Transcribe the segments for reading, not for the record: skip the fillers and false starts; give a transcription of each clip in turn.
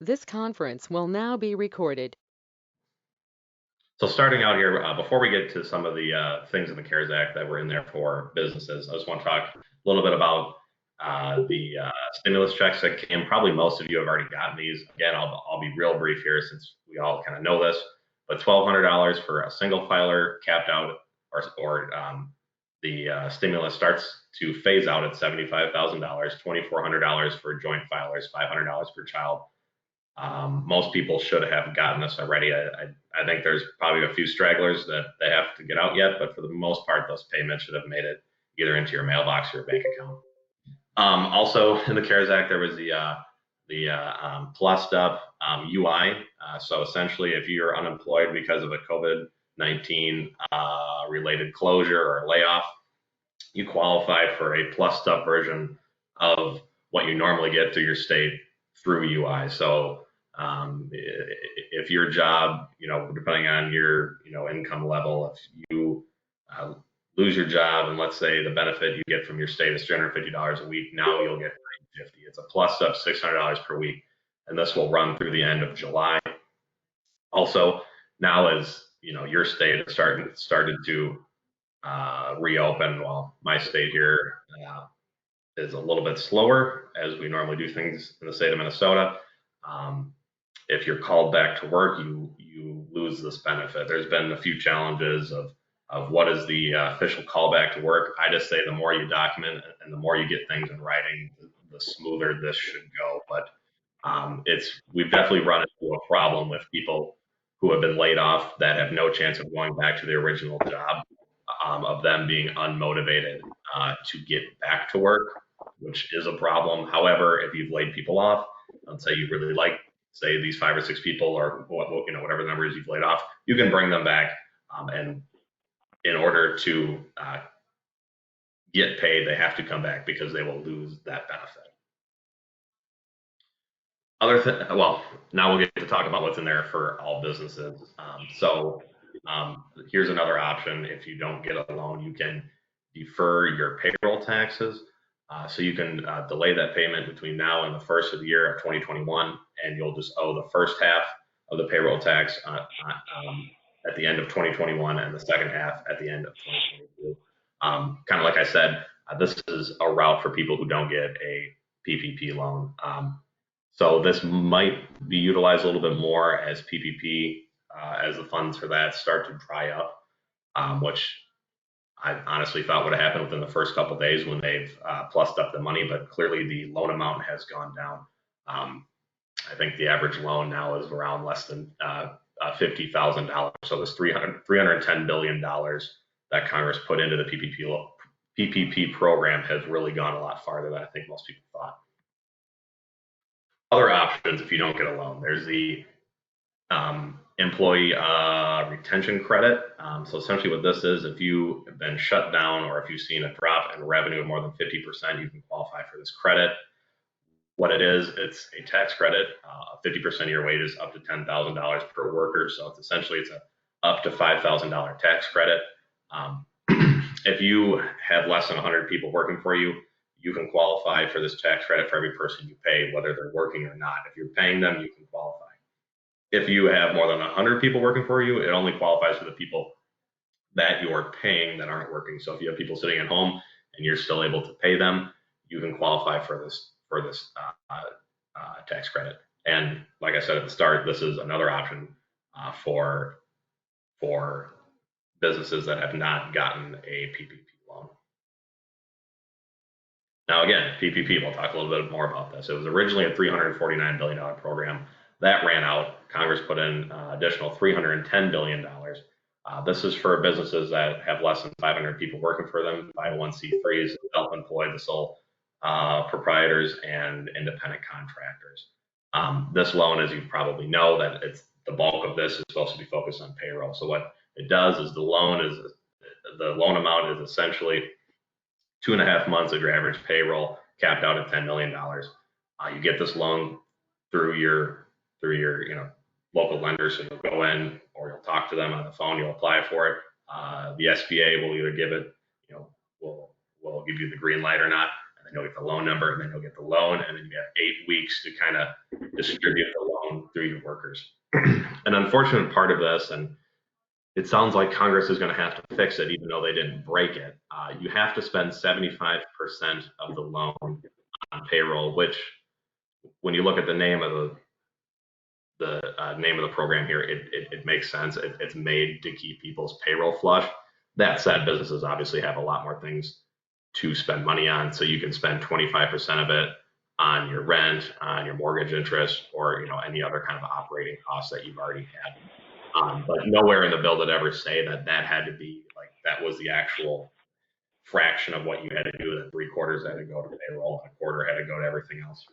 This conference will now be recorded. So starting out here, before we get to some of the things in the CARES Act that were in there for businesses, I just want to talk a little bit about the stimulus checks that came. Probably most of you have already gotten these. Again, I'll be real brief here since we all kind of know this. But $1,200 for a single filer capped out, or the stimulus starts to phase out at $75,000. $2,400 for joint filers, $500 per child. Most people should have gotten this already. I think there's probably a few stragglers that they have to get out yet, but for the most part, those payments should have made it either into your mailbox or your bank account. Also, in the CARES Act, there was the plussed up UI. So essentially, if you're unemployed because of a COVID-19 related closure or layoff, you qualify for a plussed up version of what you normally get through your state through UI. So if your job, depending on your, income level, if you uh, lose your job and let's say the benefit you get from your state is $350 a week, now you'll get $950. It's a plus up $600 per week, and this will run through the end of July. Also, now as your state has started to reopen, well, my state here is a little bit slower as we normally do things in the state of Minnesota. Um, if you're called back to work, you lose this benefit. There's been a few challenges of what is the official callback to work. I just say the more you document and the more you get things in writing, the smoother this should go. But it's we've definitely run into a problem with people who have been laid off that have no chance of going back to their original job, of them being unmotivated to get back to work, which is a problem. However, if you've laid people off, let's say you really like, say these 5 or 6 people or whatever the number is you've laid off, you can bring them back, and in order to get paid, they have to come back because they will lose that benefit. Well, now we'll get to talk about what's in there for all businesses. Here's another option. If you don't get a loan, you can defer your payroll taxes. So you can delay that payment between now and the first of the year of 2021, and you'll just owe the first half of the payroll tax at the end of 2021 and the second half at the end of 2022. Kind of like I said, this is a route for people who don't get a PPP loan. So this might be utilized a little bit more as PPP, as the funds for that start to dry up, which I honestly thought would have happened within the first couple of days when they've plussed up the money, but clearly the loan amount has gone down. Um, I think the average loan now is around less than $50,000. So this $310 billion that Congress put into the PPP program has really gone a lot farther than I think most people thought. Other options if you don't get a loan, there's the employee retention credit. So essentially, what this is, if you have been shut down or if you've seen a drop in revenue of more than 50%, you can qualify for this credit. What it is, it's a tax credit, 50% of your wages up to $10,000 per worker. So it's a up to $5,000 tax credit. Um, if you have less than 100 people working for you, you can qualify for this tax credit for every person you pay, whether they're working or not. If you're paying them, you can qualify. If you have more than 100 people working for you, it only qualifies for the people that you're paying that aren't working. So if you have people sitting at home and you're still able to pay them, you can qualify for this tax credit. And like I said at the start, this is another option for businesses that have not gotten a PPP loan. Now, again, PPP, we'll talk a little bit more about this. It was originally a $349 billion program. That ran out. Congress put in additional $310 billion. This is for businesses that have less than 500 people working for them, 501c3s, self-employed, the sole proprietors, and independent contractors. This loan, as you probably know, that it's the bulk of this is supposed to be focused on payroll. So what it does is the loan amount is essentially 2.5 months of your average payroll, capped out at $10 million. You get this loan through your local lender. So you'll go in or you'll talk to them on the phone. You'll apply for it. The SBA will either give it, will give you the green light or not, and then you'll get the loan number, and then you'll get the loan, and then you have 8 weeks to kind of distribute the loan through your workers. An unfortunate part of this, and it sounds like Congress is going to have to fix it, even though they didn't break it. You have to spend 75% of the loan on payroll, which, when you look at the name of the name of the program here, it makes sense. It's made to keep people's payroll flush. That said, businesses obviously have a lot more things to spend money on, so you can spend 25% of it on your rent, on your mortgage interest, or any other kind of operating costs that you've already had. But nowhere in the bill did ever say that had to be like that was the actual fraction of what you had to do. That 3/4 had to go to payroll, and a quarter had to go to everything else.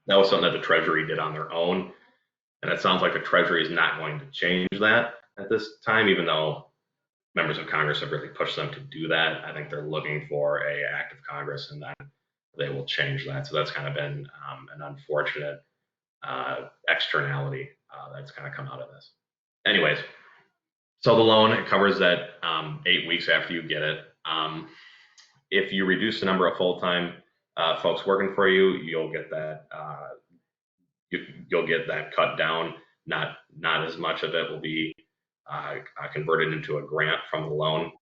That was something that the Treasury did on their own, and it sounds like the Treasury is not going to change that at this time, even though members of Congress have really pushed them to do that. I think they're looking for a act of Congress, and then they will change that. So that's kind of been an unfortunate externality that's kind of come out of this. Anyways, so the loan, it covers that 8 weeks after you get it. If you reduce the number of full-time folks working for you, you'll get that you'll get that cut down. Not as much of it will be converted into a grant from the loan.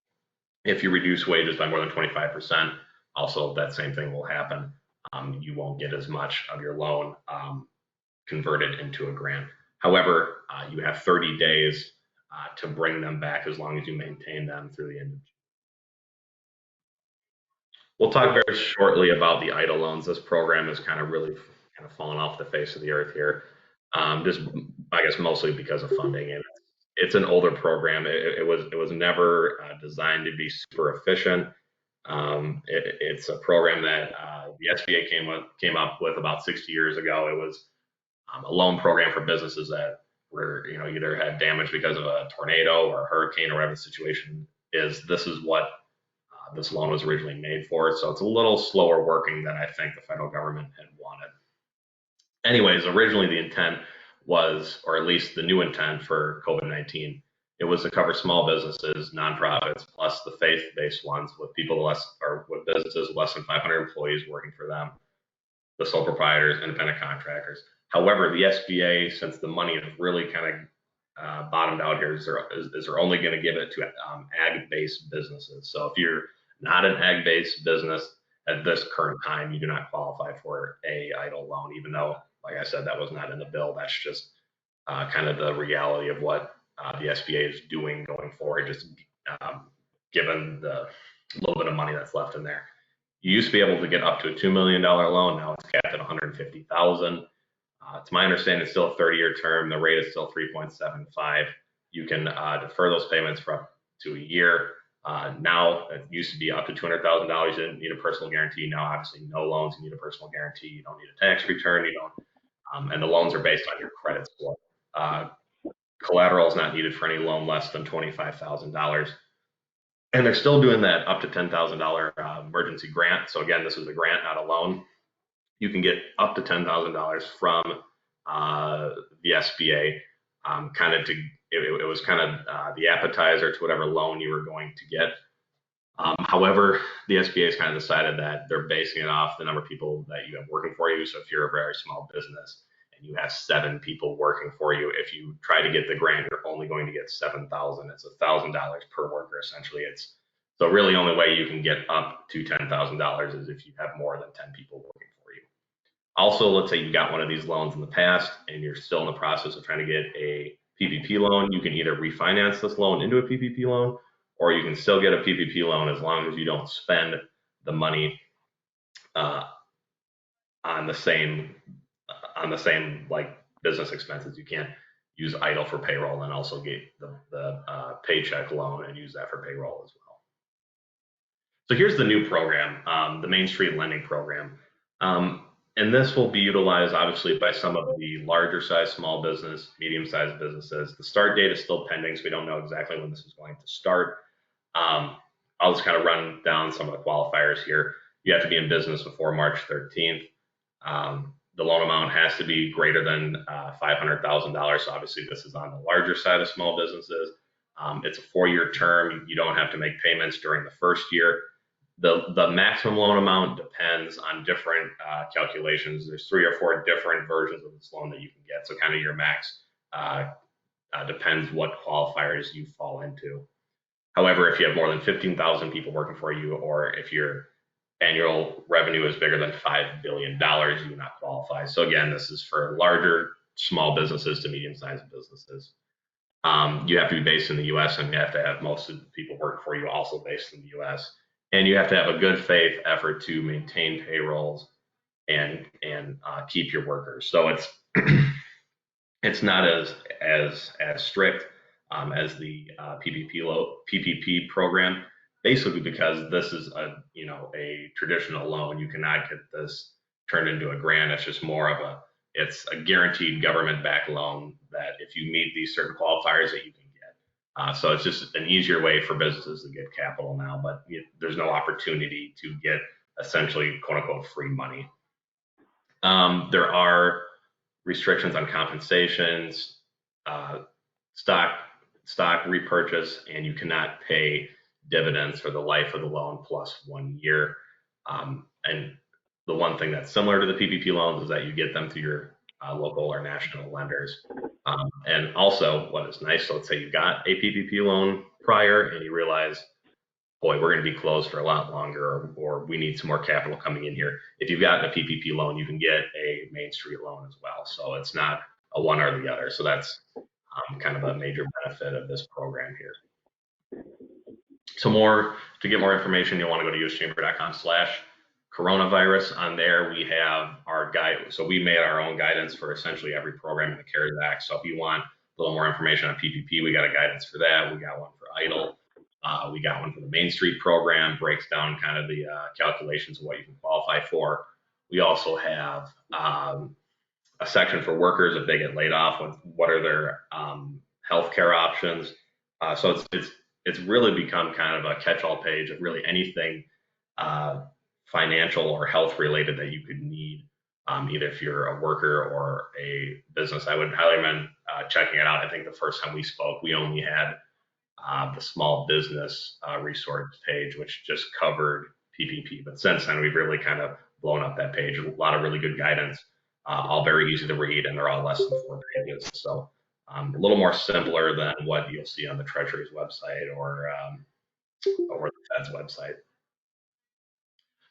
If you reduce wages by more than 25%, also that same thing will happen. You won't get as much of your loan converted into a grant. However, you have 30 days to bring them back as long as you maintain them through the end of June. We'll talk very shortly about the EIDL loans. This program has kind of fallen off the face of the earth here. Just, I guess, mostly because of funding. And it's an older program. It was never designed to be super efficient. It's a program that the SBA came up with about 60 years ago. It was a loan program for businesses that were either had damage because of a tornado or a hurricane or whatever the situation is. This is what this loan was originally made for. So it's a little slower working than I think the federal government had wanted. Anyways, originally the intent was, or at least the new intent for COVID-19, it was to cover small businesses, nonprofits, plus the faith-based ones with with businesses less than 500 employees working for them, the sole proprietors, independent contractors. However, the SBA, since the money has really kind of bottomed out here, is they're only going to give it to ag-based businesses. So if you're not an ag-based business at this current time, you do not qualify for a EIDL loan, even though, like I said, that was not in the bill. That's just kind of the reality of what the SBA is doing going forward, just given the little bit of money that's left in there. You used to be able to get up to a $2 million loan. Now it's capped at $150,000. It's my understanding it's still a 30-year term. The rate is still 3.75. You can defer those payments for up to a year. Now it used to be up to $200,000. You didn't need a personal guarantee. Now, obviously, no loans. You need a personal guarantee. You don't need a tax return. You don't, and the loans are based on your credit score. Collateral is not needed for any loan less than $25,000. And they're still doing that up to $10,000 emergency grant. So again, this is a grant, not a loan. You can get up to $10,000 from the SBA. It was kind of the appetizer to whatever loan you were going to get. However, the SBA has kind of decided that they're basing it off the number of people that you have working for you. So if you're a very small business and you have 7 people working for you, if you try to get the grant, you're only going to get $7,000. It's $1,000 per worker, essentially. So really the only way you can get up to $10,000 is if you have more than 10 people working for you. Also, let's say you got one of these loans in the past and you're still in the process of trying to get a PPP loan. You can either refinance this loan into a PPP loan, or you can still get a PPP loan as long as you don't spend the money on the same like business expenses. You can't use EIDL for payroll and also get the paycheck loan and use that for payroll as well. So here's the new program, the Main Street Lending Program. And this will be utilized, obviously, by some of the larger size small business, medium-sized businesses. The start date is still pending, so we don't know exactly when this is going to start. I'll just kind of run down some of the qualifiers here. You have to be in business before March 13th. The loan amount has to be greater than $500,000. So obviously, this is on the larger side of small businesses. It's a 4-year term. You don't have to make payments during the first year. The maximum loan amount depends on different calculations. There's 3 or 4 different versions of this loan that you can get. So kind of your max uh, depends what qualifiers you fall into. However, if you have more than 15,000 people working for you, or if your annual revenue is bigger than $5 billion, you do not qualify. So again, this is for larger, small businesses to medium-sized businesses. You have to be based in the U.S. and you have to have most of the people working for you also based in the U.S. And you have to have a good faith effort to maintain payrolls and keep your workers. So it's it's not as strict as the PPP program, basically because this is a traditional loan. You cannot get this turned into a grant. It's just more of it's a guaranteed government-backed loan that if you meet these certain qualifiers that you can get. So it's just an easier way for businesses to get capital now, but there's no opportunity to get essentially quote unquote free money. There are restrictions on compensations, uh, stock stock repurchase, and you cannot pay dividends for the life of the loan plus 1 year. And the one thing that's similar to the PPP loans is that you get them through your local or national lenders. And also, what is nice, so let's say you got a PPP loan prior and you realize, boy, we're going to be closed for a lot longer, or we need some more capital coming in here. If you've gotten a PPP loan, you can get a Main Street loan as well. So it's not a one or the other. So that's kind of a major benefit of this program here. So to get more information, you'll want to go to uschamber.com/coronavirus. On there, we have our guide. So we made our own guidance for essentially every program in the CARES Act. So if you want a little more information on PPP, we got a guidance for that. We got one for EIDL. We got one for the Main Street program, breaks down kind of the calculations of what you can qualify for. We also have a section for workers if they get laid off. What are their healthcare options? So it's really become kind of a catch-all page of really anything financial or health related that you could need, either if you're a worker or a business. I would highly recommend checking it out. I think the first time we spoke, we only had the small business resource page, which just covered PPP. But since then, we've really kind of blown up that page. A lot of really good guidance, all very easy to read, and they're all less than 4 pages. So a little more simpler than what you'll see on the Treasury's website or the Fed's website.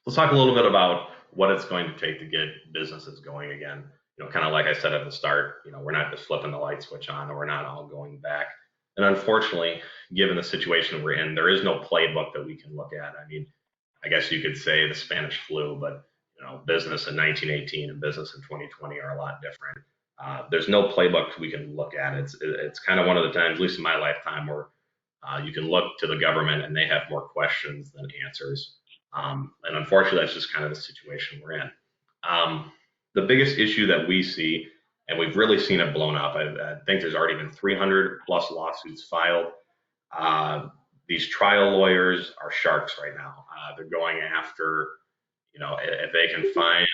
Let's talk a little bit about what it's going to take to get businesses going again. Kind of like I said at the start, we're not just flipping the light switch on, and we're not all going back. And unfortunately, given the situation we're in, there is no playbook that we can look at. I mean, I guess you could say the Spanish flu, but business in 1918 and business in 2020 are a lot different. There's no playbook we can look at. It's kind of one of the times, at least in my lifetime, where you can look to the government and they have more questions than answers. And unfortunately, that's just kind of the situation we're in. The biggest issue that we see, and we've really seen it blown up. I think there's already been 300 plus lawsuits filed. These trial lawyers are sharks right now. They're going after, if they can find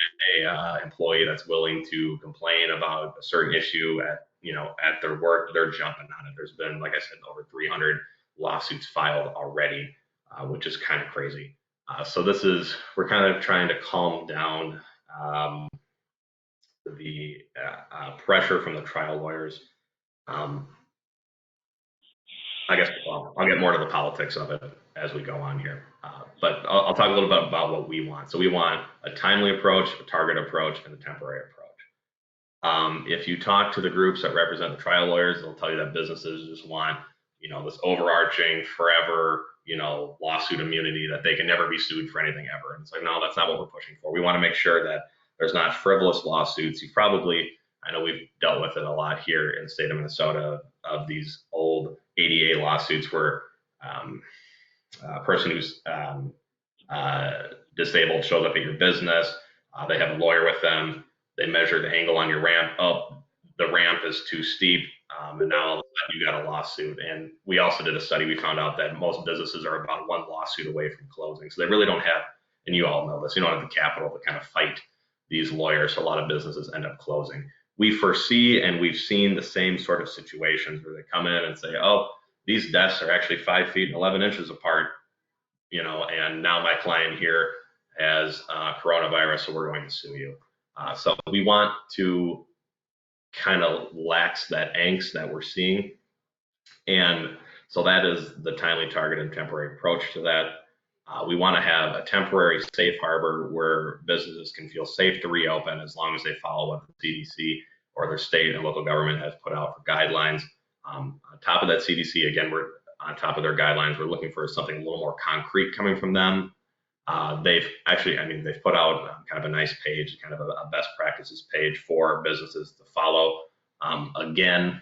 a employee that's willing to complain about a certain issue at their work, they're jumping on it. There's been, like I said, over 300 lawsuits filed already, which is kind of crazy. So we're kind of trying to calm down the pressure from the trial lawyers. I guess I'll get more to the politics of it as we go on here. But I'll talk a little bit about what we want. So we want a timely approach, a target approach, and a temporary approach. If you talk to the groups that represent the trial lawyers, they'll tell you that businesses just want, this overarching forever, lawsuit immunity that they can never be sued for anything ever. And it's like, no, that's not what we're pushing for. We want to make sure that there's not frivolous lawsuits. I know we've dealt with it a lot here in the state of Minnesota, of these old ADA lawsuits where a person who's disabled shows up at your business. They have a lawyer with them. They measure the angle on your ramp. Oh, the ramp is too steep. And now all of a sudden you got a lawsuit. And we also did a study. We found out that most businesses are about one lawsuit away from closing. So they really don't have, and you all know this, you don't have the capital to kind of fight these lawyers. So a lot of businesses end up closing. We foresee and we've seen the same sort of situations where they come in and say, oh, these desks are actually 5 feet and 11 inches apart. and now my client here has coronavirus, so we're going to sue you. So we want to kind of lax that angst that we're seeing. And so that is the timely, targeted, and temporary approach to that. We want to have a temporary safe harbor where businesses can feel safe to reopen as long as they follow what the CDC or their state and local government has put out for guidelines. On top of that CDC, again, we're on top of their guidelines. We're looking for something a little more concrete coming from them. They've actually, they've put out kind of a nice page, kind of a best practices page for businesses to follow. Again,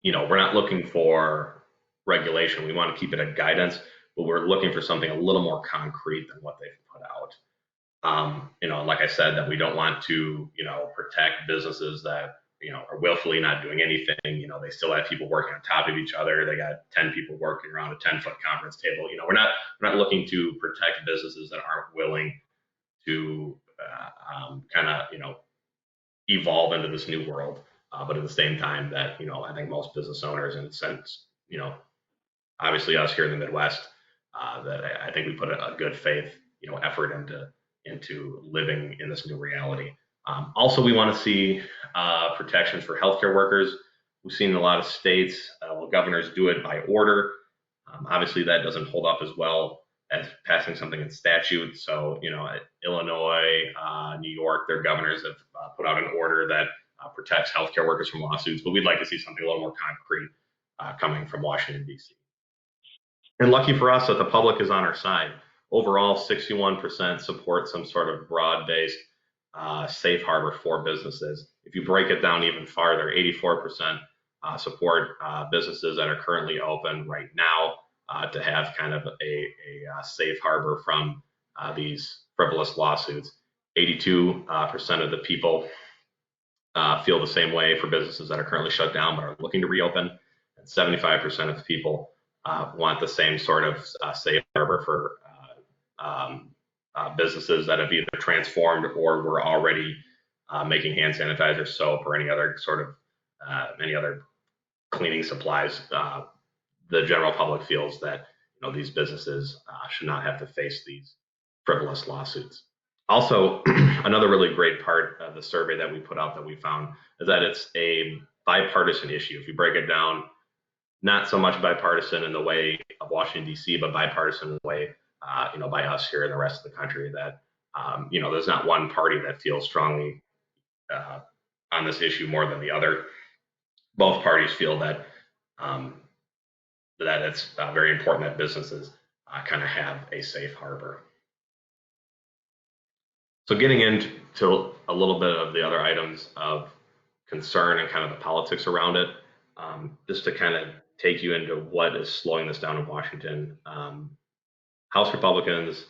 we're not looking for regulation. We want to keep it a guidance, but we're looking for something a little more concrete than what they've put out. Like I said, that we don't want to, protect businesses that, are willfully not doing anything. They still have people working on top of each other. They got 10 people working around a 10-foot conference table. We're not looking to protect businesses that aren't willing to kind of, evolve into this new world. But at the same time that, I think most business owners, and since, obviously us here in the Midwest, that I think we put a good faith, effort into living in this new reality. Also, we want to see protections for healthcare workers. We've seen in a lot of states, governors do it by order. Obviously, that doesn't hold up as well as passing something in statute. So, Illinois, New York, their governors have put out an order that protects healthcare workers from lawsuits. But we'd like to see something a little more concrete coming from Washington, D.C. And lucky for us that the public is on our side. Overall, 61% support some sort of broad-based safe harbor for businesses. If you break it down even farther, 84% support businesses that are currently open right now to have kind of a safe harbor from these frivolous lawsuits. 82% of the people feel the same way for businesses that are currently shut down but are looking to reopen. And 75% of the people want the same sort of safe harbor for businesses that have either transformed or were already making hand sanitizer, soap, or any other sort of any other cleaning supplies. The general public feels that these businesses should not have to face these frivolous lawsuits. Also, another really great part of the survey that we put out that we found is that it's a bipartisan issue. If you break it down, not so much bipartisan in the way of Washington, D.C., but bipartisan in the way, by us here in the rest of the country, that, there's not one party that feels strongly on this issue more than the other. Both parties feel that that it's very important that businesses kind of have a safe harbor. So getting into a little bit of the other items of concern and kind of the politics around it, just to kind of take you into what is slowing this down in Washington. House Republicans,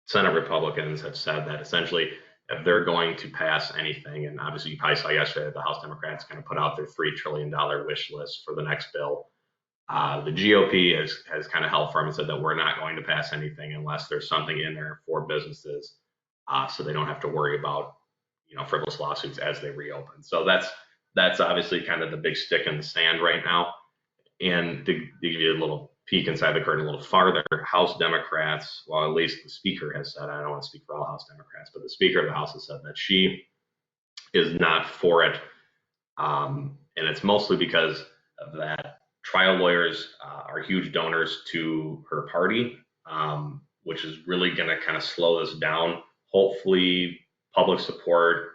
Senate Republicans have said that essentially if they're going to pass anything, and obviously you probably saw yesterday that the House Democrats kind of put out their $3 trillion wish list for the next bill. The GOP has kind of held firm and said that we're not going to pass anything unless there's something in there for businesses, so they don't have to worry about frivolous lawsuits as they reopen. So that's obviously kind of the big stick in the sand right now. And to give you a little peek inside the curtain a little farther, House Democrats, well, at least the Speaker has said, I don't want to speak for all House Democrats, but the Speaker of the House has said that she is not for it. And it's mostly because of that trial lawyers are huge donors to her party, which is really going to kind of slow this down. Hopefully, public support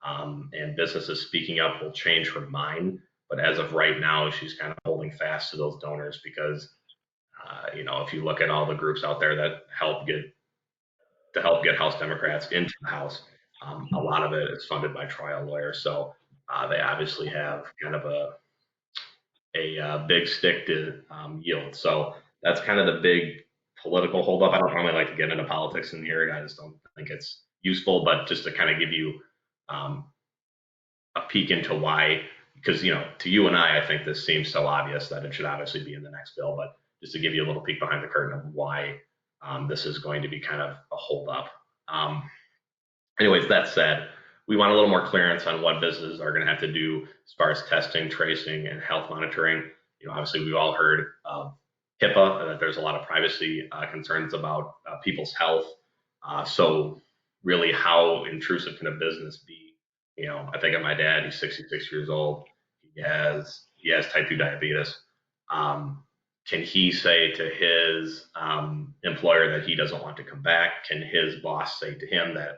and businesses speaking up will change her mind. But as of right now, she's kind of holding fast to those donors because, if you look at all the groups out there that help get House Democrats into the House, a lot of it is funded by trial lawyers. So they obviously have kind of a big stick to yield. So that's kind of the big political holdup. I don't normally like to get into politics in here. I just don't think it's useful, but just to kind of give you a peek into why, because to you and I think this seems so obvious that it should obviously be in the next bill, but just to give you a little peek behind the curtain of why this is going to be kind of a holdup. Anyways, that said, we want a little more clearance on what businesses are going to have to do as far as testing, tracing, and health monitoring. Obviously we've all heard of HIPAA, and that there's a lot of privacy concerns about people's health. So really, how intrusive can a business be? I think of my dad. He's 66 years old. He has type 2 diabetes. Um, can he say to his employer that he doesn't want to come back? Can his boss say to him that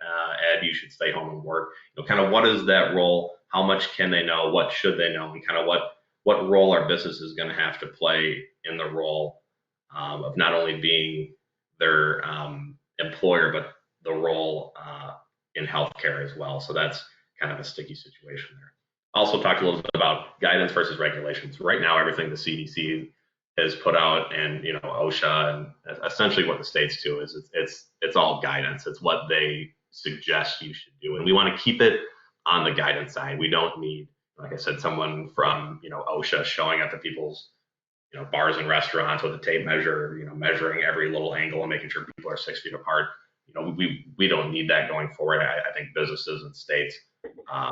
Ed, you should stay home and work? Kind of what is that role? How much can they know? What should they know? And kind of what role our business is going to have to play in the role of not only being their employer, but the role in healthcare as well. So that's kind of a sticky situation there. Also talked a little bit about guidance versus regulations. Right now, everything the CDC has put out, and OSHA, and essentially what the states do is it's all guidance. It's what they suggest you should do, and we want to keep it on the guidance side. We don't need, like I said, someone from OSHA showing up at people's bars and restaurants with a tape measure, measuring every little angle and making sure people are 6 feet apart. We don't need that going forward. I think businesses and states uh,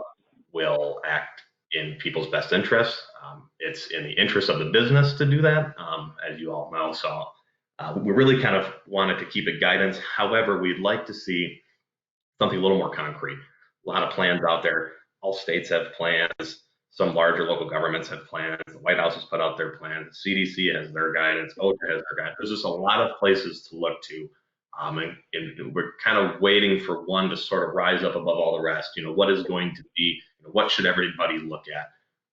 will act in people's best interests. It's in the interest of the business to do that, as you all know. So we really kind of wanted to keep it guidance. However, we'd like to see something a little more concrete. A lot of plans out there. All states have plans. Some larger local governments have plans. The White House has put out their plans. CDC has their guidance. OSHA has their guidance. There's just a lot of places to look to. And we're kind of waiting for one to sort of rise up above all the rest. What is going to be, what should everybody look at?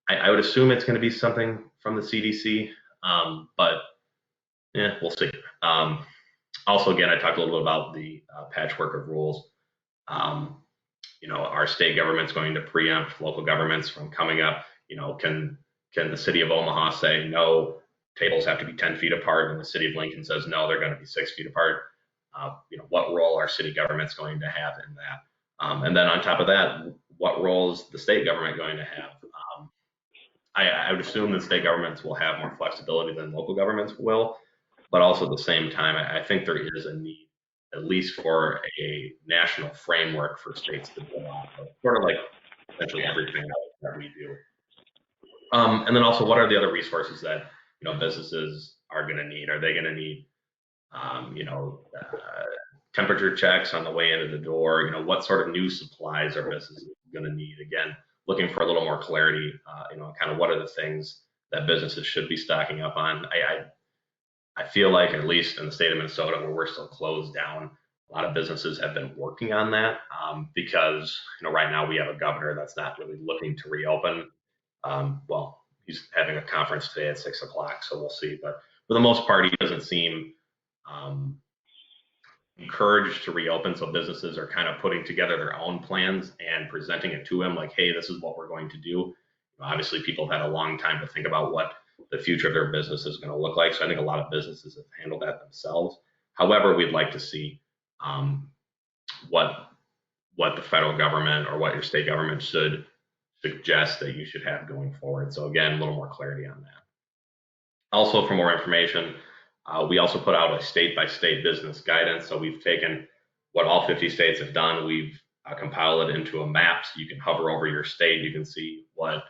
I would assume it's going to be something from the CDC, but yeah, we'll see. Also, again, I talked a little bit about the patchwork of rules. Um, our state government's going to preempt local governments from coming up. Can the city of Omaha say no, tables have to be 10 feet apart, and the city of Lincoln says no, they're going to be 6 feet apart? What role are city governments going to have in that? And then on top of that, what role is the state government going to have? I would assume that state governments will have more flexibility than local governments will, but also at the same time, I think there is a need, at least for a national framework for states to build off of, sort of like essentially everything else that we do. And then also, what are the other resources that businesses are going to need? Are they going to need um, you know, uh, temperature checks on the way into the door? What sort of new supplies are businesses going to need? Again, looking for a little more clarity. Kind of what are the things that businesses should be stocking up on? I feel like, at least in the state of Minnesota, where we're still closed down, a lot of businesses have been working on that because right now we have a governor that's not really looking to reopen. Well, he's having a conference today at 6 o'clock, so we'll see. But for the most part, he doesn't seem um, encouraged to reopen. So businesses are kind of putting together their own plans and presenting it to him like, hey, this is what we're going to do. Obviously, people have had a long time to think about what the future of their business is going to look like. So I think a lot of businesses have handled that themselves. However, we'd like to see um, what the federal government or what your state government should suggest that you should have going forward. So again, a little more clarity on that. Also, for more information, we also put out a state-by-state business guidance. So we've taken what all 50 states have done. We've compiled it into a map, so you can hover over your state. You can see what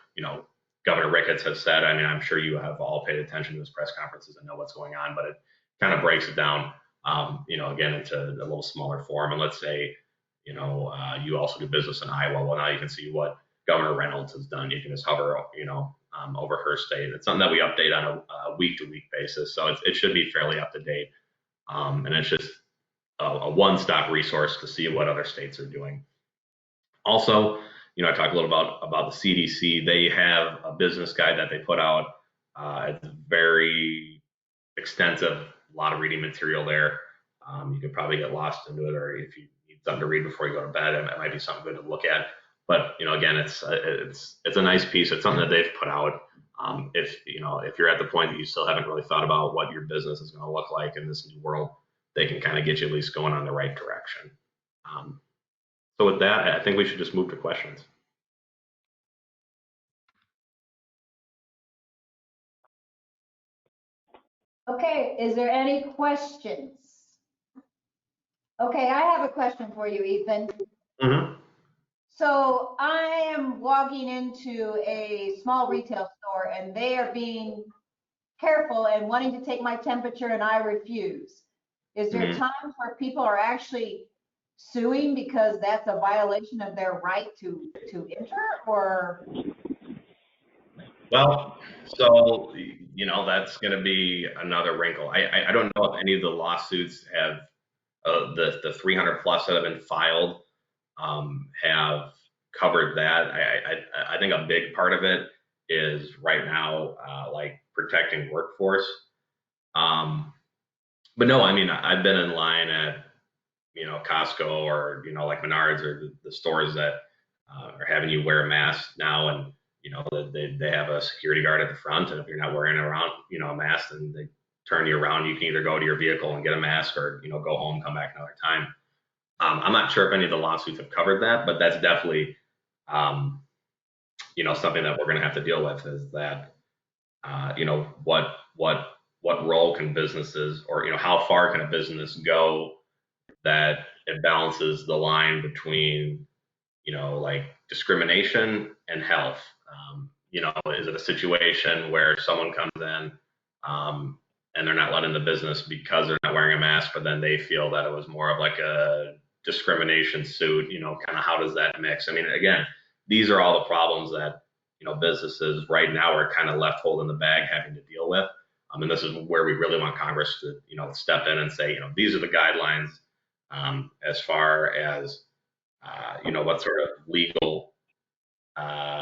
Governor Ricketts has said. I mean, I'm sure you have all paid attention to his press conferences and know what's going on, but it kind of breaks it down, again, into a little smaller form. And let's say, you also do business in Iowa. Well, now you can see what Governor Reynolds has done. You can just hover, over her state. It's something that we update on a week-to-week basis, so it should be fairly up to date. And it's just a one-stop resource to see what other states are doing. Also, I talked a little about the CDC. They have a business guide that they put out. It's very extensive, a lot of reading material there. You could probably get lost into it, or if you need something to read before you go to bed, it might be something good to look at. But again, it's a nice piece. It's something that they've put out. If you're at the point that you still haven't really thought about what your business is going to look like in this new world, they can kind of get you at least going on the right direction. So with that, I think we should just move to questions. Okay, is there any questions? Okay, I have a question for you, Ethan. Mm-hmm. So I am walking into a small retail store and they are being careful and wanting to take my temperature and I refuse. Is there times where people are actually suing because that's a violation of their right to enter, or? Well, so, that's going to be another wrinkle. I don't know if any of the lawsuits have, the 300 plus that have been filed, have covered that. I think a big part of it is right now, like protecting workforce. But no, I mean, I've been in line at, Costco or, like Menards or the stores that are having you wear a mask now. And, they have a security guard at the front. And if you're not wearing around, a mask, then they turn you around. You can either go to your vehicle and get a mask or, go home, come back another time. I'm not sure if any of the lawsuits have covered that, but that's definitely, something that we're going to have to deal with is that, what role can businesses, or, how far can a business go that it balances the line between, like discrimination and health. Is it a situation where someone comes in, and they're not letting the business because they're not wearing a mask, but then they feel that it was more of like a discrimination suit, kind of how does that mix? I mean, again, these are all the problems that, businesses right now are kind of left holding the bag having to deal with. And this is where we really want Congress to, step in and say, these are the guidelines, as far as, what sort of legal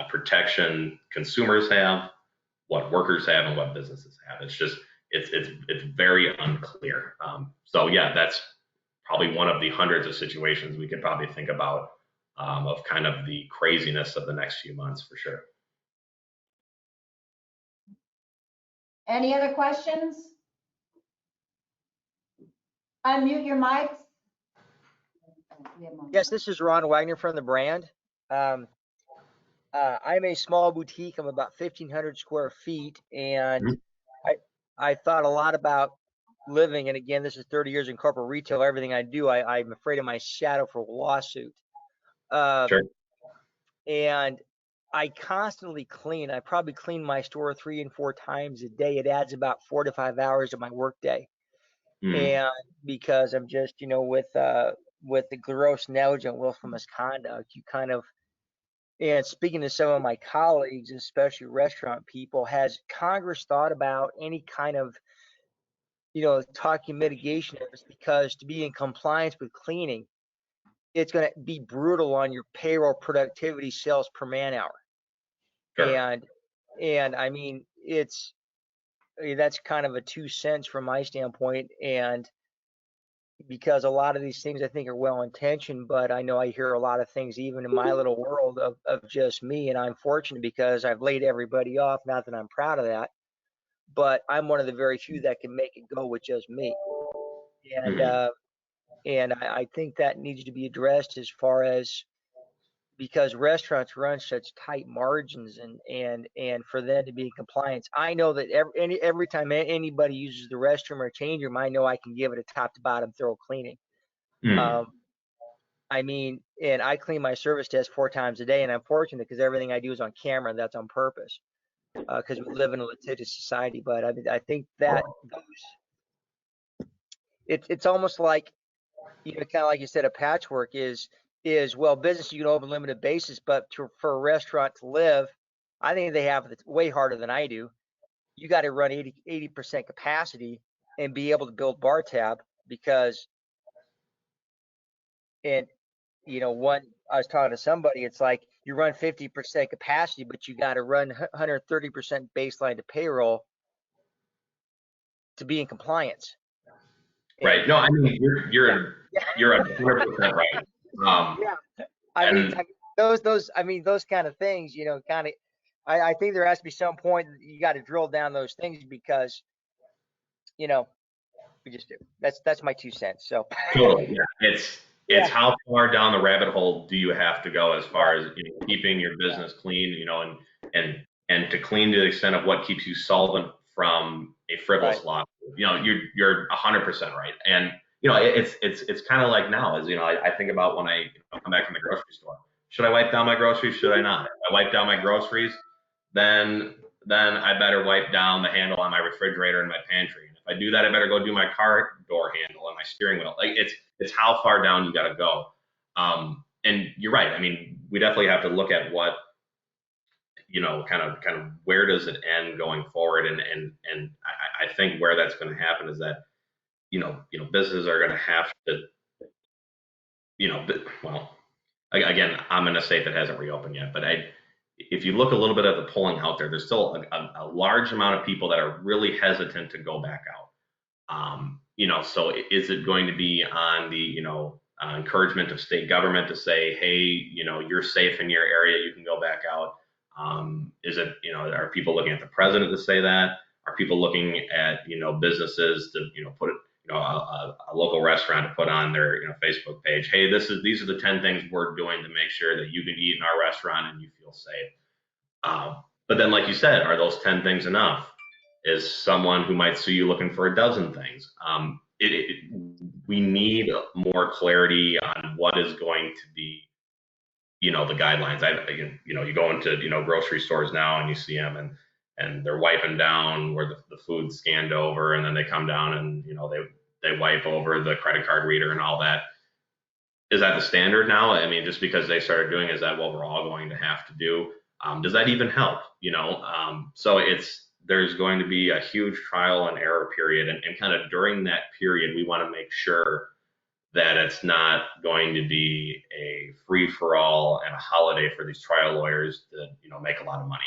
protection consumers have, what workers have, and what businesses have. It's just, it's very unclear. So yeah, that's probably one of the hundreds of situations we could probably think about, of kind of the craziness of the next few months for sure. Any other questions? Unmute your mics. Yes, this is Ron Wagner from the brand. I'm a small boutique. I'm about 1,500 square feet, and I thought a lot about living. And again, this is 30 years in corporate retail. Everything I do, I'm afraid of my shadow for a lawsuit. Sure. And I constantly clean. I probably clean my store 3 and 4 times a day. It adds about 4 to 5 hours to my workday. And because I'm just, with the gross negligent willful misconduct, you kind of, and speaking to some of my colleagues, especially restaurant people, has Congress thought about any kind of, talking mitigation efforts? Because to be in compliance with cleaning, it's going to be brutal on your payroll, productivity, sales per man hour. Sure. And I mean, that's kind of a 2 cents from my standpoint. And because a lot of these things I think are well intentioned, but I know I hear a lot of things even in my little world of just me. And I'm fortunate because I've laid everybody off. Not that I'm proud of that, but I'm one of the very few that can make it go with just me. And I think that needs to be addressed as far as, because restaurants run such tight margins, and for them to be in compliance. I know that every time anybody uses the restroom or change room, I know I can give it a top to bottom thorough cleaning. I mean, and I clean my service desk 4 times a day, and I'm fortunate because everything I do is on camera, and that's on purpose, because we live in a litigious society. But I mean, I think that it's almost like, kind of like you said, a patchwork is well, business you can open limited basis, but for a restaurant to live, I think they have it way harder than I do. You got to run 80% capacity and be able to build bar tab, because, and one, I was talking to somebody, it's like you run 50% capacity, but you got to run 130% baseline to payroll to be in compliance. Right. No, I mean, you're 100% right. Yeah. I mean, those kind of things, kind of, I think there has to be some point you got to drill down those things, because, we just do. That's my 2 cents. So totally, yeah. It's how far down the rabbit hole do you have to go as far as keeping your business clean, and to clean to the extent of what keeps you solvent from a frivolous lawsuit. You're 100% right. And it's kind of like now, as I think about when I come back from the grocery store. Should I wipe down my groceries? Should I not? If I wipe down my groceries, then then I better wipe down the handle on my refrigerator and my pantry. And if I do that, I better go do my car door handle and my steering wheel. Like it's how far down you got to go. And you're right. I mean, we definitely have to look at what, kind of where does it end going forward? And I think where that's going to happen is that, businesses are going to have to, well, again, I'm in a state that hasn't reopened yet, but if you look a little bit at the polling out there, there's still a large amount of people that are really hesitant to go back out. So is it going to be on the, encouragement of state government to say, hey, you're safe in your area, you can go back out? Is it, are people looking at the president to say that? Are people looking at, businesses to, put it, a local restaurant to put on their, Facebook page, hey, these are the 10 things we're doing to make sure that you can eat in our restaurant and you feel safe. But then, like you said, are those 10 things enough? Is someone who might sue you looking for a dozen things? We need more clarity on what is going to be, the guidelines. You go into, grocery stores now and you see them and they're wiping down where the food's scanned over, and then they come down and, they wipe over the credit card reader and all that. Is that the standard now? I mean, just because they started doing, is that what we're all going to have to do? Does that even help? So there's going to be a huge trial and error period. And kind of during that period, we want to make sure that it's not going to be a free for all and a holiday for these trial lawyers to, make a lot of money.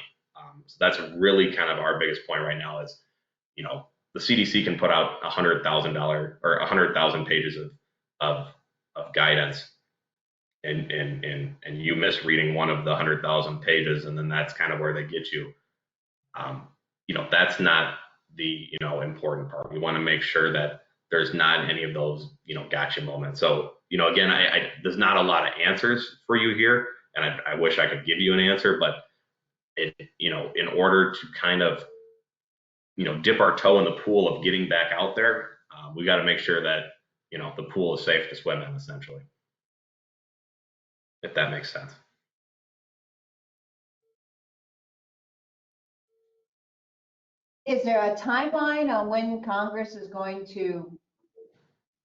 So that's really kind of our biggest point right now is, the CDC can put out $100,000 or 100,000 pages of guidance, and you miss reading one of the 100,000 pages, and then that's kind of where they get you. That's not the important part. We want to make sure that there's not any of those gotcha moments. So again, there's not a lot of answers for you here, and I wish I could give you an answer, but in order to kind of dip our toe in the pool of getting back out there, we got to make sure that the pool is safe to swim in, essentially, if that makes sense. Is there a timeline on when Congress is going to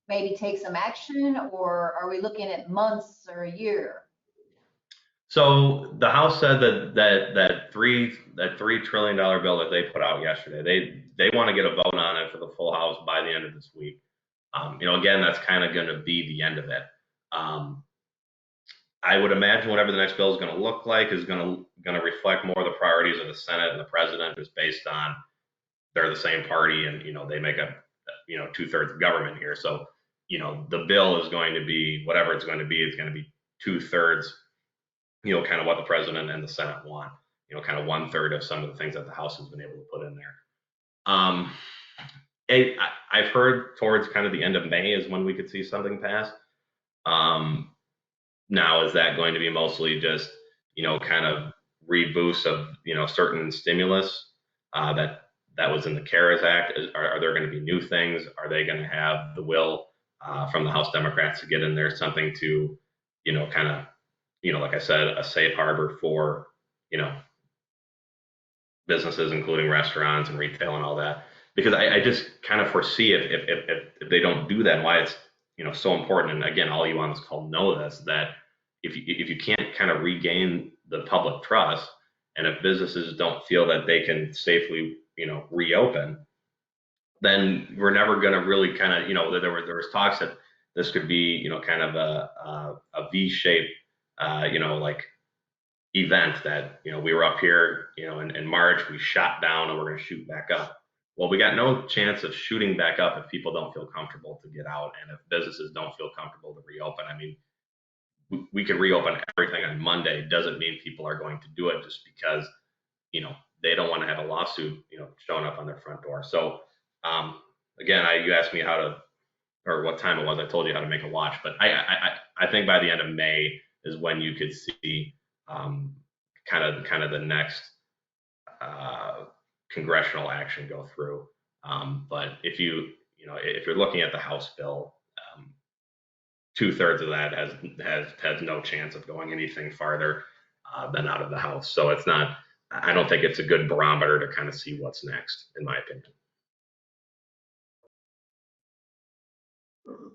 maybe take some action, or are we looking at months or a year? So the House said that $3 trillion bill that they put out yesterday, they want to get a vote on it for the full House by the end of this week. Again, that's kind of going to be the end of it. I would imagine whatever the next bill is going to look like is going to reflect more of the priorities of the Senate and the president, just based on they're the same party and they make up 2/3 of government here. So the bill is going to be whatever it's going to be. It's going to be 2/3. Kind of what the president and the Senate want, kind of 1/3 of some of the things that the House has been able to put in there. I've heard towards kind of the end of May is when we could see something pass. Now, is that going to be mostly just, kind of reboost of, certain stimulus that was in the CARES Act? Are there going to be new things? Are they going to have the will from the House Democrats to get in there something to, kind of, like I said, a safe harbor for, businesses, including restaurants and retail and all that? Because I just kind of foresee if they don't do that, why it's, so important. And again, all you on this call know this, that if you can't kind of regain the public trust, and if businesses don't feel that they can safely, reopen, then we're never going to really kind of, there was talks that this could be, kind of a V-shaped, like event that, we were up here, in March, we shot down and we're going to shoot back up. Well, we got no chance of shooting back up if people don't feel comfortable to get out, and if businesses don't feel comfortable to reopen. I mean, we could reopen everything on Monday. It doesn't mean people are going to do it just because, they don't want to have a lawsuit, showing up on their front door. So, again, you asked me or what time it was. I told you how to make a watch, but I think by the end of May is when you could see kind of the next congressional action go through. But if you're looking at the House bill, 2/3 of that has no chance of going anything farther than out of the House. So it's not I don't think it's a good barometer to kind of see what's next, in my opinion.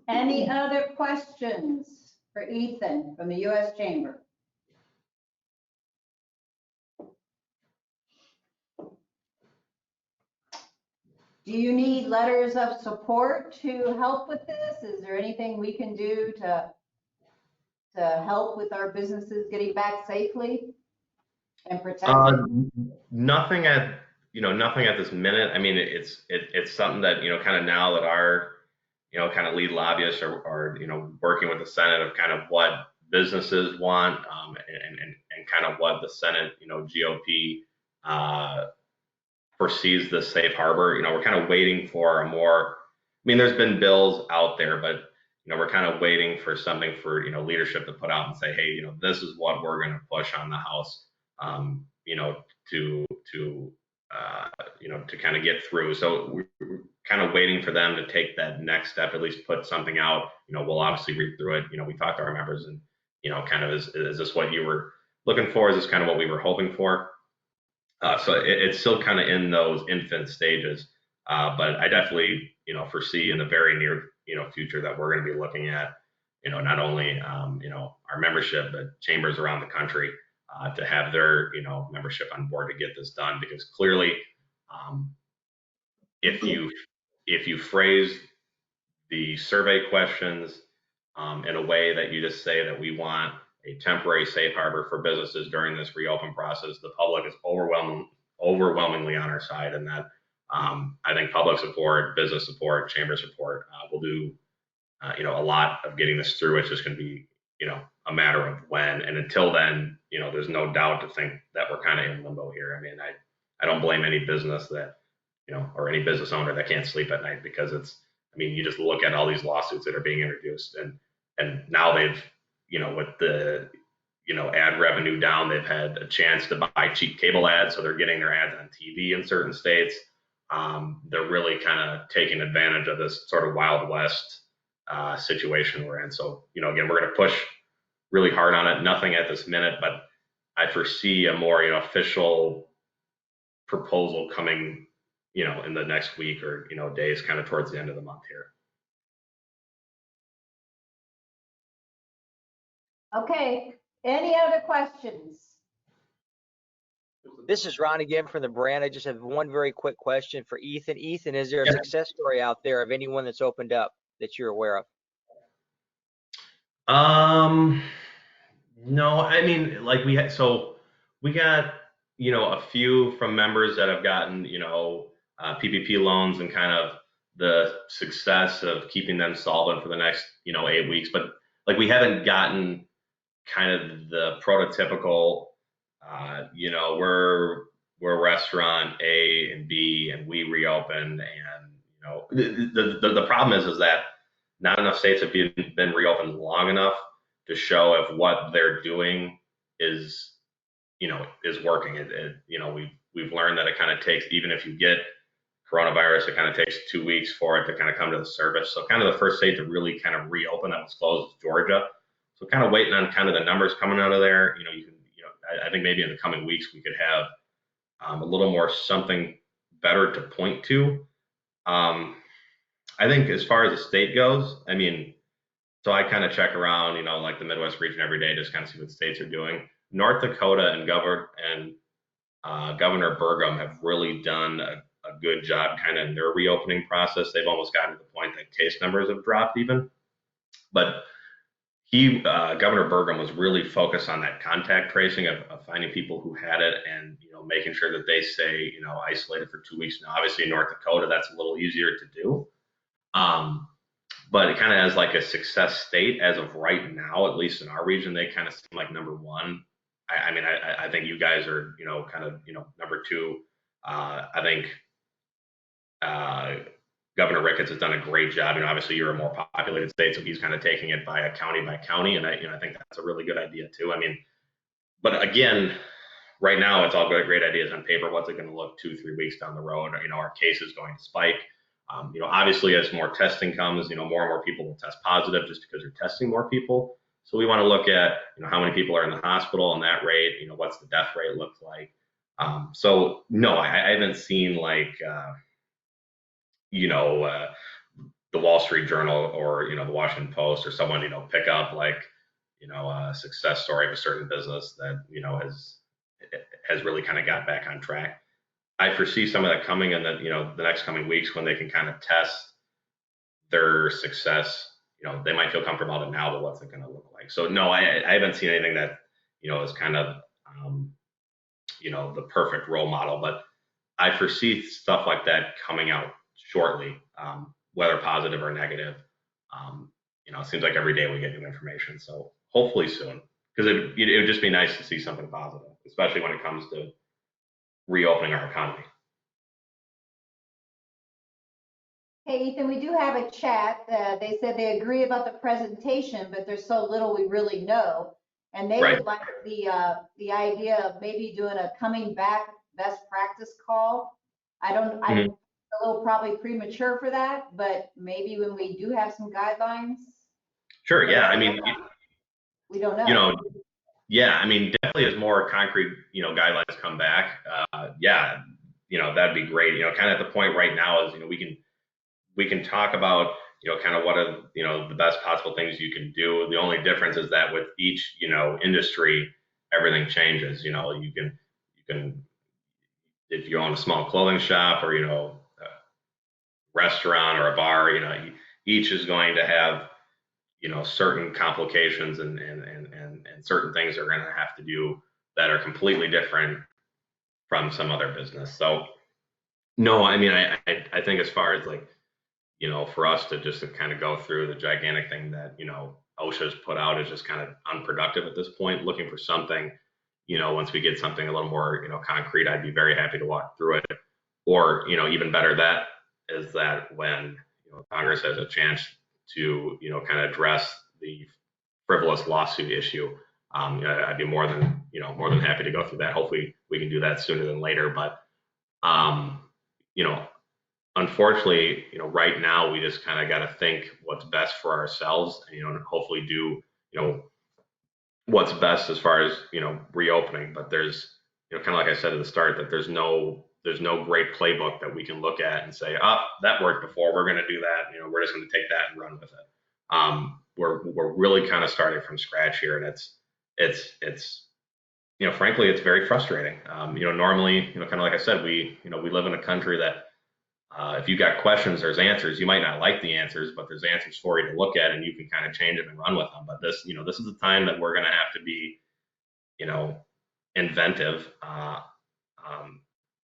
Any other questions for Ethan from the U.S. Chamber? Do you need letters of support to help with this? Is there anything we can do to help with our businesses getting back safely and protected? Nothing at nothing at this minute. I mean, it's something that kind of now that our kind of lead lobbyists are working with the Senate of kind of what businesses want, and kind of what the Senate GOP foresees the safe harbor. We're kind of waiting for a more. I mean, there's been bills out there, but we're kind of waiting for something for leadership to put out and say, hey, this is what we're going to push on the House, to kind of get through. So we're kind of waiting for them to take that next step, at least put something out. We'll obviously read through it. We talked to our members and kind of is this what you were looking for? Is this kind of what we were hoping for? So it's still kind of in those infant stages, but I definitely foresee in the very near future that we're going to be looking at not only our membership but chambers around the country to have their membership on board to get this done, because clearly if you phrase the survey questions in a way that you just say that we want a temporary safe harbor for businesses during this reopen process, the public is overwhelmingly on our side, and that I think public support, business support, chamber support will do a lot of getting this through. It's just going to be a matter of when, and until then, there's no doubt to think that we're kind of in limbo here. I mean, I don't blame any business that or any business owner that can't sleep at night, because you just look at all these lawsuits that are being introduced, and now they've with the ad revenue down, they've had a chance to buy cheap cable ads, so they're getting their ads on TV in certain states. They're really kind of taking advantage of this sort of Wild West situation we're in. So again, we're going to push really hard on it. Nothing at this minute, but I foresee a more official proposal coming in the next week or days, kind of towards the end of the month here. Okay, any other questions? This is Ron again from the brand. I just have one very quick question for Ethan. Ethan, is there a success story out there of anyone that's opened up that you're aware of? No, I mean, like we got a few from members that have gotten PPP loans and kind of the success of keeping them solvent for the next 8 weeks, but like we haven't gotten kind of the prototypical we're restaurant A and B and we reopened, and the problem is that not enough states have been reopened long enough to show if what they're doing is working. We've learned that it kind of takes, even if you get coronavirus, it kind of takes 2 weeks for it to kind of come to the surface. So kind of the first state to really kind of reopen that was closed is Georgia. So kind of waiting on kind of the numbers coming out of there. I think maybe in the coming weeks we could have a little more something better to point to. I think as far as the state goes, so I kind of check around, like the Midwest region every day, just kind of see what states are doing. North Dakota and Governor Burgum have really done a good job kind of in their reopening process. They've almost gotten to the point that case numbers have dropped even. But Governor Burgum was really focused on that contact tracing of finding people who had it and, making sure that they stay, isolated for 2 weeks. Now, obviously in North Dakota, that's a little easier to do. But it kind of has like a success state as of right now, at least in our region, they kind of seem like number one. I think you guys are, kind of, number two. I think Governor Ricketts has done a great job. Obviously you're a more populated state, so he's kind of taking it by county, and I think that's a really good idea too. But again, right now it's all great ideas on paper. What's it going to look 2-3 weeks down the road? Are cases going to spike? Obviously as more testing comes, more and more people will test positive just because you're testing more people. So we want to look at, how many people are in the hospital and that rate, what's the death rate look like? So no, I haven't seen like, you know, the Wall Street Journal or, the Washington Post or someone, pick up like, a success story of a certain business that, has really kind of got back on track. I foresee some of that coming in the next coming weeks when they can kind of test their success. They might feel comfortable about it now, but what's it going to look like? So no, I haven't seen anything that, is kind of, the perfect role model, but I foresee stuff like that coming out shortly, whether positive or negative. It seems like every day we get new information. So hopefully soon, because it would just be nice to see something positive, especially when it comes to reopening our economy. Hey, Ethan, we do have a chat. They said they agree about the presentation, but there's so little we really know. And they Right. would like the idea of maybe doing a coming back best practice call. I'm a little probably premature for that, but maybe when we do have some guidelines. Sure. Yeah. I mean, we don't know. Yeah. I mean, definitely as more concrete, guidelines come back, yeah, that'd be great. Kind of at the point right now is, we can talk about, kind of what are, the best possible things you can do. The only difference is that with each, industry, everything changes. You can, if you own a small clothing shop or, a restaurant or a bar, each is going to have, certain complications and certain things are going to have to do that are completely different from some other business. So no, I mean, I think as far as like, for us to just to kind of go through the gigantic thing that, OSHA's put out is just kind of unproductive at this point. Looking for something, once we get something a little more, concrete, I'd be very happy to walk through it. Or, even better that is that when, Congress has a chance to, kind of address the frivolous lawsuit issue, I'd be more than happy to go through that. Hopefully we can do that sooner than later. But, you know, unfortunately, right now we just kind of got to think what's best for ourselves, and hopefully do, what's best as far as, reopening. But there's, kind of like I said at the start, that there's no great playbook that we can look at and say, oh, that worked before, we're going to do that. We're just going to take that and run with it. We're really kind of starting from scratch here, and it's frankly, it's very frustrating. Normally, kind of like I said, we live in a country that if you got questions, there's answers. You might not like the answers, but there's answers for you to look at, and you can kind of change them and run with them. But this is the time that we're going to have to be, inventive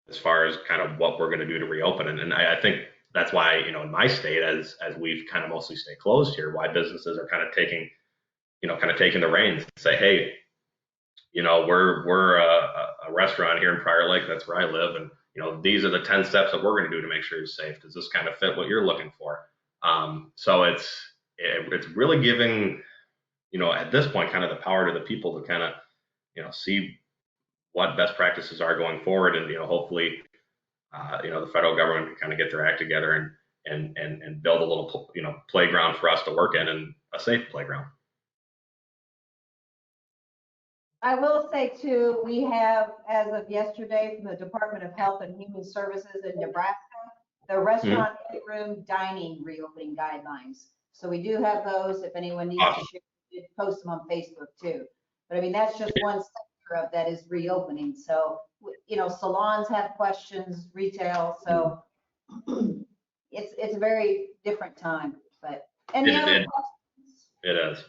as far as kind of what we're going to do to reopen. And I think that's why, in my state, as we've kind of mostly stayed closed here, why businesses are kind of taking the reins and say, hey, we're a restaurant here in Prior Lake. That's where I live. And, these are the 10 steps that we're going to do to make sure you're safe. Does this kind of fit what you're looking for? So it's really giving, at this point, kind of the power to the people to kind of, see what best practices are going forward. And, hopefully, the federal government can kind of get their act together and build a little, playground for us to work in, and a safe playground. I will say too, we have, as of yesterday, from the Department of Health and Human Services in Nebraska, the restaurant room dining reopening guidelines. So we do have those. If anyone needs to share, we did post them on Facebook too. But I mean, that's just one sector of that is reopening. So, salons have questions, retail. So it's a very different time. But any other questions? It is.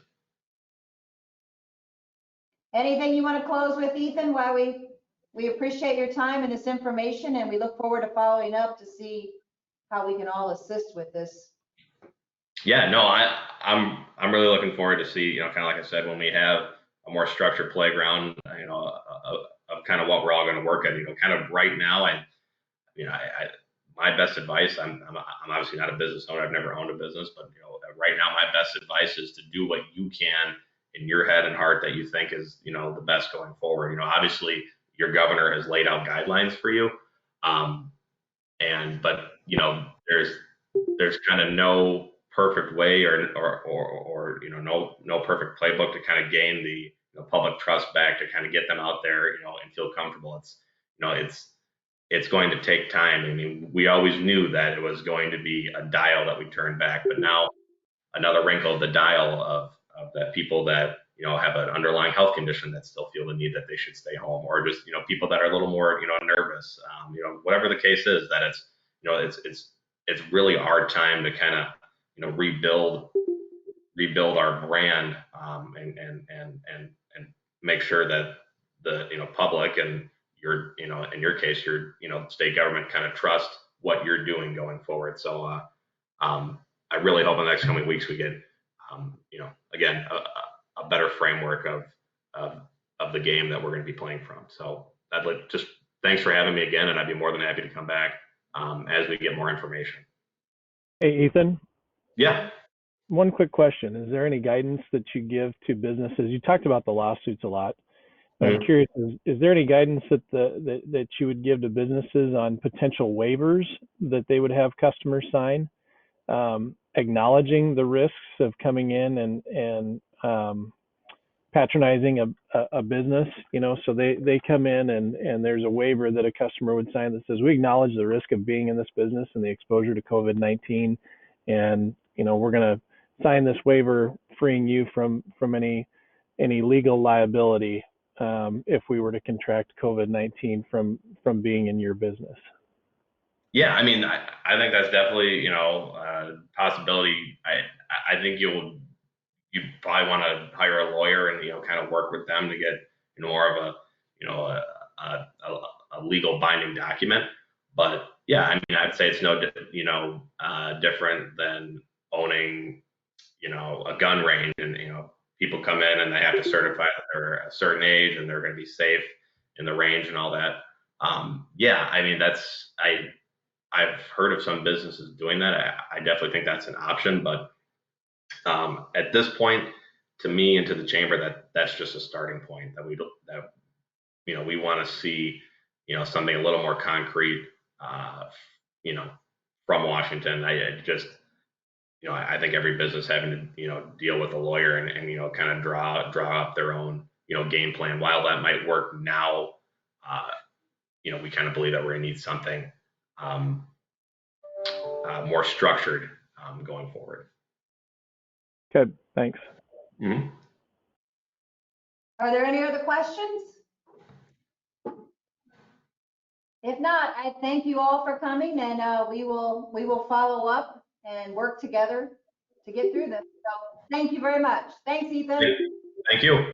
Anything you want to close with, Ethan? While we appreciate your time and this information, and we look forward to following up to see how we can all assist with this. Yeah, no, I'm really looking forward to see, kind of like I said, when we have a more structured playground, of kind of what we're all going to work at. Kind of right now, my best advice, I'm obviously not a business owner. I've never owned a business, but right now my best advice is to do what you can in your head and heart that you think is, the best going forward. Obviously your governor has laid out guidelines for you. But there's kind of no perfect way or no perfect playbook to kind of gain the public trust back, to kind of get them out there, and feel comfortable. it's going to take time. I mean, we always knew that it was going to be a dial that we turned back, but now another wrinkle of the dial of that people that have an underlying health condition that still feel the need that they should stay home, or just people that are a little more nervous, whatever the case is, that it's it's really our time to kind of rebuild our brand, and make sure that the public and in your case your state government kind of trust what you're doing going forward. So I really hope in the next coming weeks we get again a better framework of the game that we're going to be playing from. So I'd like just thanks for having me again, and I'd be more than happy to come back as we get more information. Hey, Ethan. Yeah. One quick question. Is there any guidance that you give to businesses? You talked about the lawsuits a lot. I'm curious, is there any guidance that you would give to businesses on potential waivers that they would have customers sign, acknowledging the risks of coming in and patronizing a business, so they come in and there's a waiver that a customer would sign that says, we acknowledge the risk of being in this business and the exposure to COVID-19, and we're going to sign this waiver freeing you from any legal liability if we were to contract COVID-19 from being in your business. Yeah, I mean, I think that's definitely a possibility. I think you probably want to hire a lawyer and kind of work with them to get more of a legal binding document. But yeah, I mean, I'd say it's no different than owning a gun range, and people come in and they have to certify that they're a certain age and they're going to be safe in the range and all that. Yeah, I mean, I've heard of some businesses doing that. I definitely think that's an option, but at this point, to me and to the chamber, that's just a starting point that we want to see something a little more concrete from Washington. I think every business having to deal with a lawyer and kind of draw up their own game plan. While that might work now, we kind of believe that we're going to need something more structured going forward. Good, thanks. Mm-hmm. Are there any other questions? If not, I thank you all for coming, and we will follow up and work together to get through this. So thank you very much. Thanks, Ethan. Thank you.